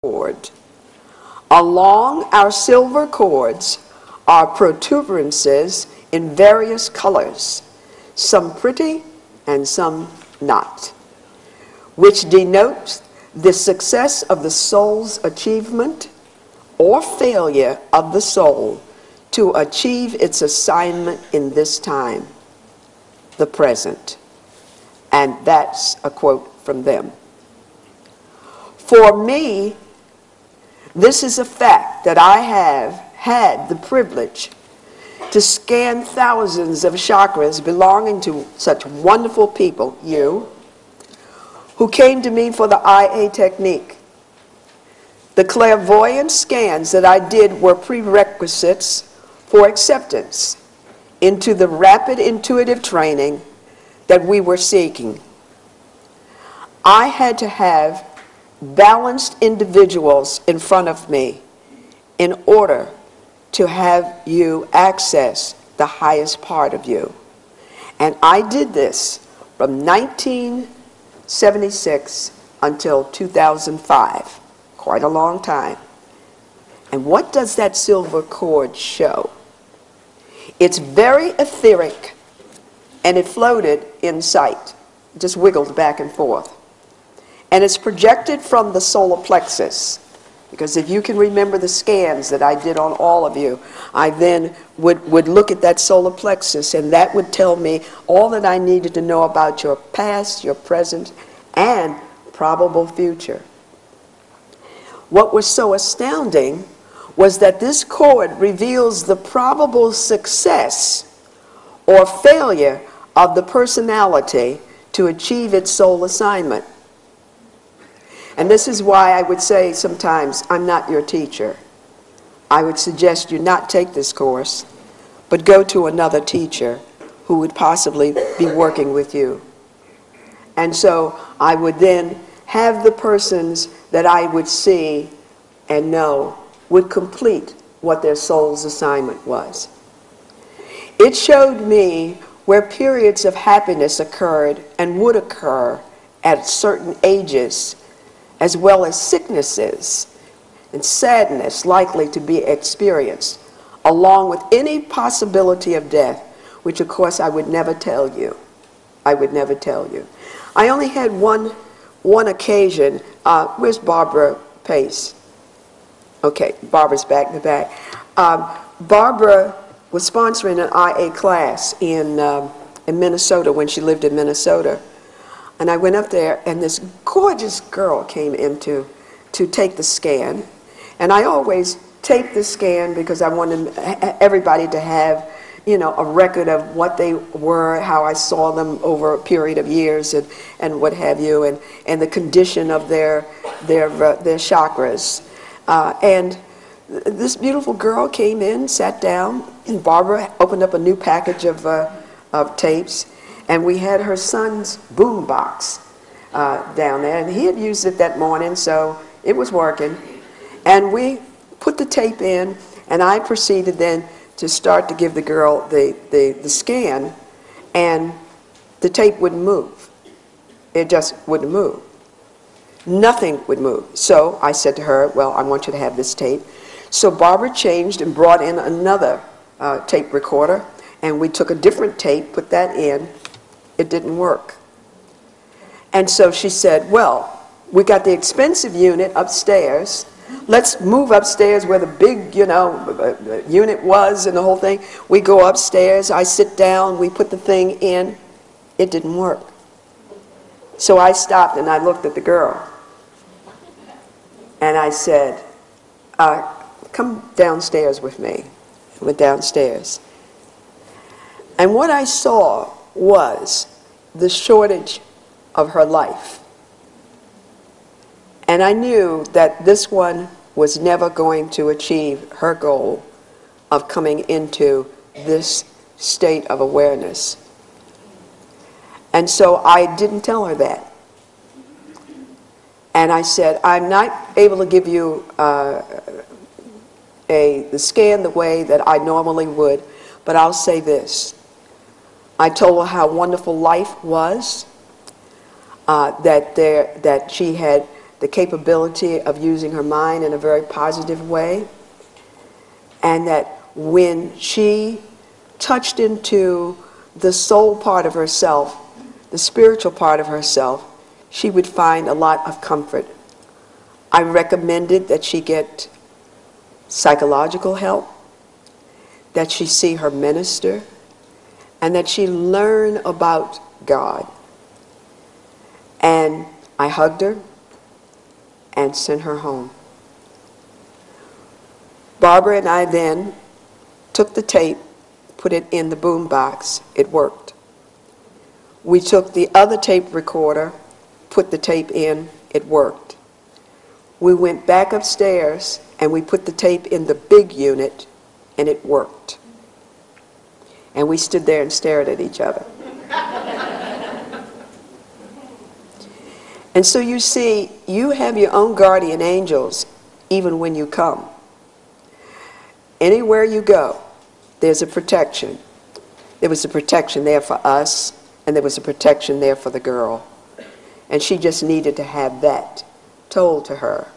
cord. Along our silver cords are protuberances in various colors, some pretty and some not, which denotes the success of the soul's achievement or failure of the soul to achieve its assignment in this time, the present. And that's a quote from them. For me, this is a fact that I have had the privilege to scan thousands of chakras belonging to such wonderful people, you, who came to me for the IA technique. The clairvoyant scans that I did were prerequisites for acceptance into the rapid intuitive training that we were seeking. I had to have balanced individuals in front of me in order to have you access the highest part of you. And I did this from 1976 until 2005, quite a long time. And what does that silver cord show? It's very etheric, and it floated in sight, just wiggled back and forth. And it's projected from the solar plexus, because if you can remember the scans that I did on all of you, I then would look at that solar plexus, and that would tell me all that I needed to know about your past, your present, and probable future. What was so astounding was that this cord reveals the probable success or failure of the personality to achieve its soul assignment. And this is why I would say sometimes, I'm not your teacher. I would suggest you not take this course, but go to another teacher who would possibly be working with you. And so I would then have the persons that I would see and know would complete what their soul's assignment was. It showed me where periods of happiness occurred and would occur at certain ages, as well as sicknesses and sadness likely to be experienced, along with any possibility of death, which of course I would never tell you. I would never tell you. I only had one occasion. Where's Barbara Pace? Okay, Barbara's back in the back. Barbara was sponsoring an IA class in Minnesota when she lived in Minnesota. And I went up there, and this gorgeous girl came in to take the scan. And I always take the scan because I wanted everybody to have, you know, a record of what they were, how I saw them over a period of years, and what have you, and the condition of their chakras. And this beautiful girl came in, sat down, and Barbara opened up a new package of tapes. And we had her son's boom box down there, and he had used it that morning, so it was working. And we put the tape in, and I proceeded then to start to give the girl the scan, and the tape wouldn't move. It just wouldn't move. Nothing would move. So I said to her, well, I want you to have this tape. So Barbara changed and brought in another tape recorder, and we took a different tape, put that in. It didn't work. And so she said, well, we got the expensive unit upstairs. Let's move upstairs where the big, you know, unit was and the whole thing. We go upstairs, I sit down, we put the thing in. It didn't work. So I stopped and I looked at the girl. And I said, come downstairs with me. I went downstairs. And what I saw was the shortage of her life. And I knew that this one was never going to achieve her goal of coming into this state of awareness. And so I didn't tell her that. And I said, I'm not able to give you the scan the way that I normally would, but I'll say this. I told her how wonderful life was, that she had the capability of using her mind in a very positive way, and that when she touched into the soul part of herself, the spiritual part of herself, she would find a lot of comfort. I recommended that she get psychological help, that she see her minister, and that she learn about God. And I hugged her and sent her home. Barbara and I then took the tape, put it in the boom box. It worked. We took the other tape recorder, put the tape in. It worked. We went back upstairs and we put the tape in the big unit, and it worked. And we stood there and stared at each other. And so you see, you have your own guardian angels even when you come. Anywhere you go, there's a protection. There was a protection there for us, and there was a protection there for the girl. And she just needed to have that told to her.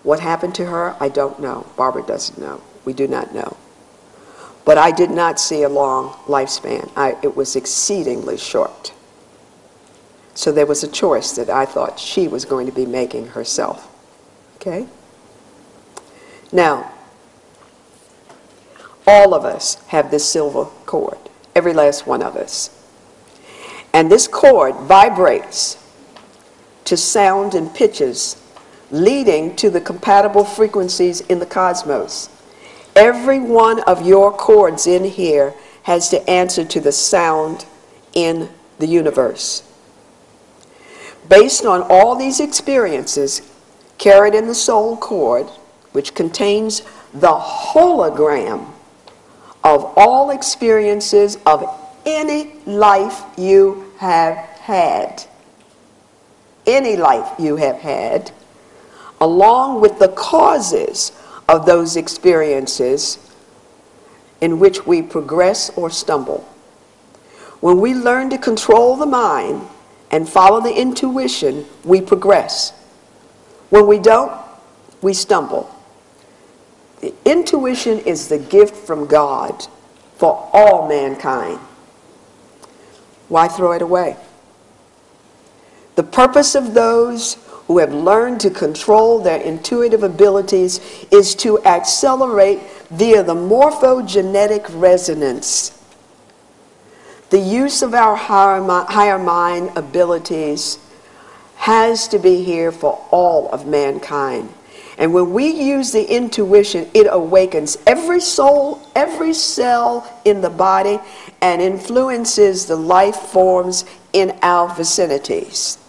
What happened to her, I don't know. Barbara doesn't know. We do not know. But I did not see a long lifespan. It was exceedingly short. So there was a choice that I thought she was going to be making herself. Okay? Now, all of us have this silver cord, every last one of us. And this cord vibrates to sound and pitches, leading to the compatible frequencies in the cosmos. Every one of your cords in here has to answer to the sound in the universe. Based on all these experiences carried in the soul cord, which contains the hologram of all experiences of any life you have had, any life you have had, along with the causes of those experiences in which we progress or stumble. When we learn to control the mind and follow the intuition, we progress. When we don't, we stumble. The intuition is the gift from God for all mankind. Why throw it away? The purpose of those who have learned to control their intuitive abilities is to accelerate via the morphogenetic resonance. The use of our higher mind abilities has to be here for all of mankind. And when we use the intuition, it awakens every soul, every cell in the body, and influences the life forms in our vicinities.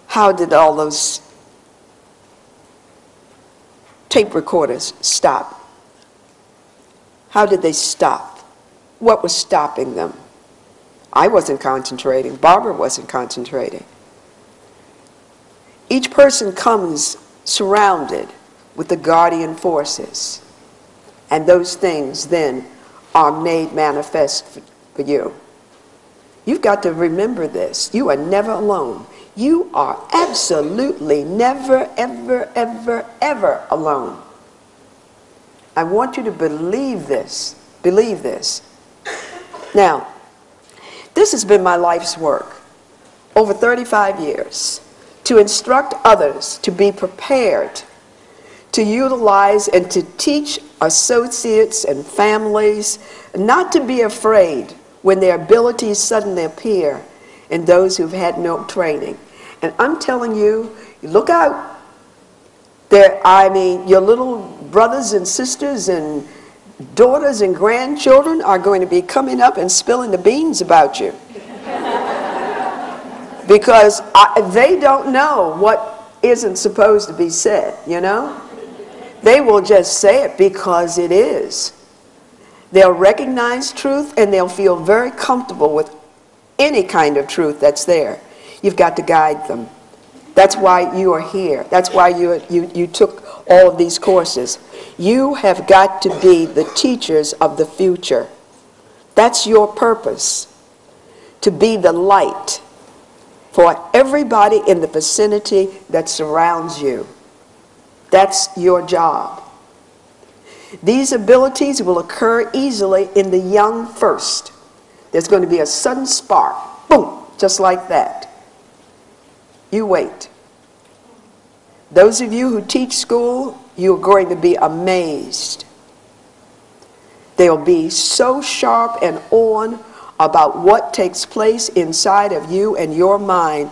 How did all those tape recorders stop? How did they stop? What was stopping them? I wasn't concentrating. Barbara wasn't concentrating. Each person comes surrounded with the guardian forces, and those things then are made manifest for you. You've got to remember this. You are never alone. You are absolutely never, ever, ever, ever alone. I want you to believe this. Believe this. Now, this has been my life's work over 35 years, to instruct others to be prepared to utilize and to teach associates and families not to be afraid when their abilities suddenly appear in those who've had no training. And I'm telling you, look out. Your little brothers and sisters and daughters and grandchildren are going to be coming up and spilling the beans about you. Because they don't know what isn't supposed to be said, you know? They will just say it because it is. They'll recognize truth and they'll feel very comfortable with any kind of truth that's there. You've got to guide them. That's why you are here. That's why you took all of these courses. You have got to be the teachers of the future. That's your purpose, to be the light. for everybody in the vicinity that surrounds you. That's your job. These abilities will occur easily in the young first. There's going to be a sudden spark, boom, just like that. You wait. Those of you who teach school, you're going to be amazed. They'll be so sharp and on about what takes place inside of you and your mind